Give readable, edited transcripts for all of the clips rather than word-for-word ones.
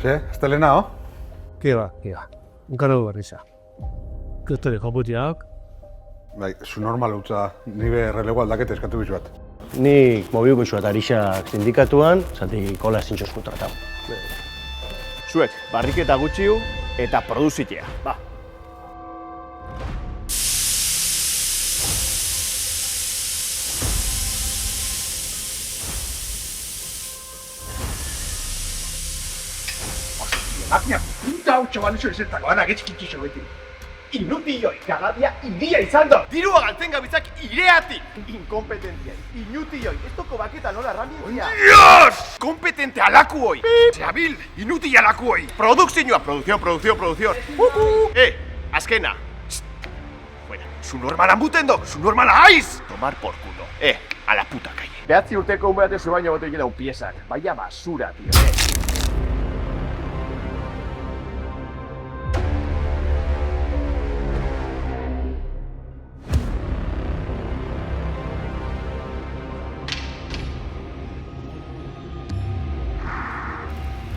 Ze, estelena, Kiba. Garo berriza. Kestore japutiak. Bai, zu normal utza, nibe relego aldaketa eskatu bizu bat. Nik mobiuko izu eta arixak sindikatuan, zati kola zintxoz kontratau. Zuek, barriketa gutxiu eta produzitea, ba. Makina punta hau txabalizo ezetako anak etxikitxo beti. Inutioi, kagatia iria izan da! Dirua galtzen gabitzak ireatik! Inkompetentia, inutioi, ez toko baketa nola ramietia. Dios! Kompetente alaku hoi! Zeabil, inuti alaku hoi! Produkzioa, produkzio! Azkena! Fuera, zu normalan buten do, zu normala haiz! Tomar por culo. A la puta calle. Behatzi urteko un behatezu baino bote egin dau piezak. Baina basura, tío,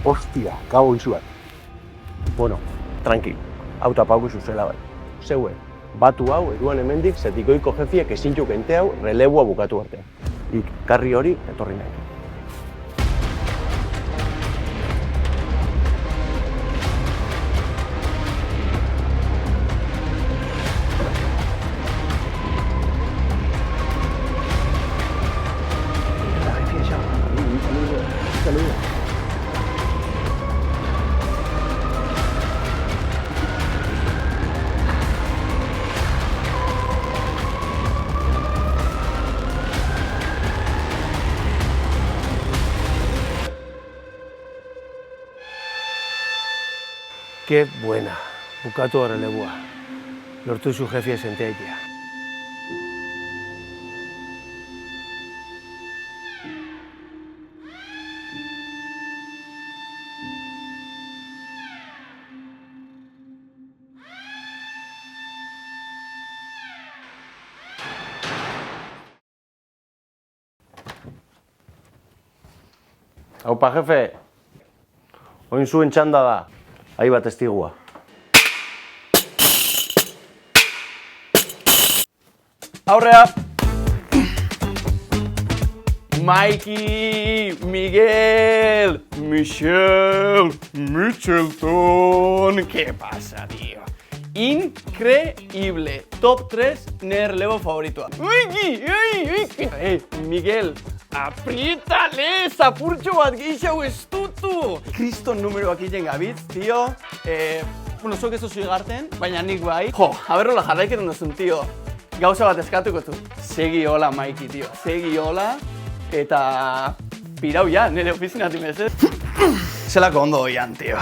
Ostia, gago izuak. Bueno, tranquil, hau tapauko zuzela bai. Zeue, batu hau eduan hemendik zetikoiko jefiek ezintzuk ente hau relebua bukatu artean. Ik karri hori etorri nahi. Ke buena, bukatu relebua. Lortu zu jefia senteaitea. Aupa, jefe. Oin zuen txanda da. Ahi bat testigua. Aurrea! Mikey, Miguel, Michel, Michelton. ¿Qué pasa, tío? Increíble. Top 3 relevo favoritoa. Miguel, aprietale, zapurtxo bat gehiago ez dutu. Kriston numeroak egiten gabitz, tío. Bueno, zuk ez duzu igarten, baina nik bai. Jo, haberrola jarraiketen duzun, tío. Gauza bat eskatuko zu. Segi hola, Mikey, tío. Segi hola. Eta pirau ja, nire ofizinatik mezez. Zelako ondo oian, tío.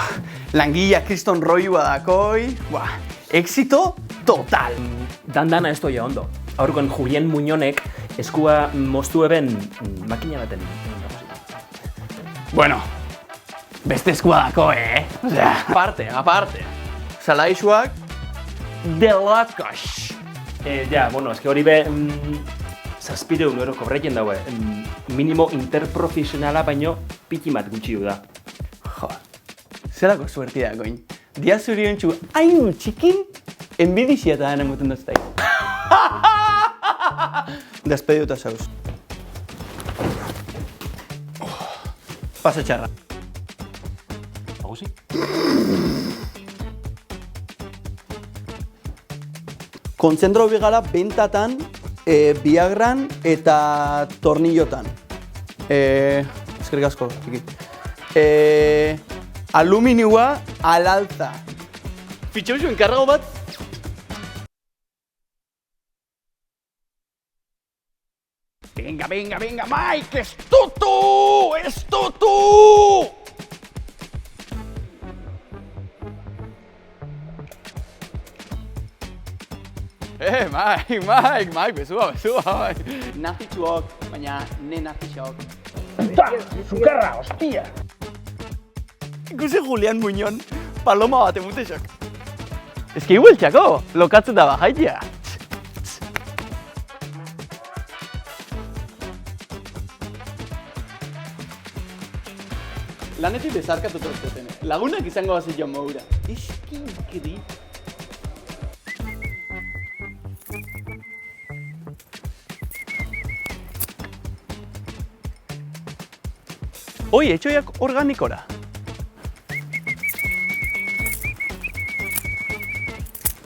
Langilla kriston roiua dakoi. Buah, éxito total. Dandana ez doia ondo. Aurkon Julien Muñonek eskua moztu eben makina baten. Bueno, beste eskua dako, Osea, aparte. Salaixuak, delakos. Ja, bueno, eske hori be... 700 euro kobraiten daue. Minimo interprofesionala baino piki bat gutxi du da. Jo, zelako suertia goin. Dia zuriontxu hain txikin, enbidizia eta dena muten doztai. Despediuta zauz. Pasa txarra. Agusi? Kontzentro bigara bentatan, Viagran eta tornillotan. Eskerrik asko, txiki. Aluminioa alaltza. Fitxauzu enkarrago bat? Venga, Mike, ez dutu! Mike, bezua, bai. Nazitxuok, baina ne nazitxuok. Zukarra, hostia! Ikusi Julian Muñon, paloma bat emutexok. Ez ki hueltxako, lokatzen da bajaitia. lanetik bezarkatuko zuten. Lagunak izango bazi joan maura. Eskinkri. Oi, etxoiak organikora.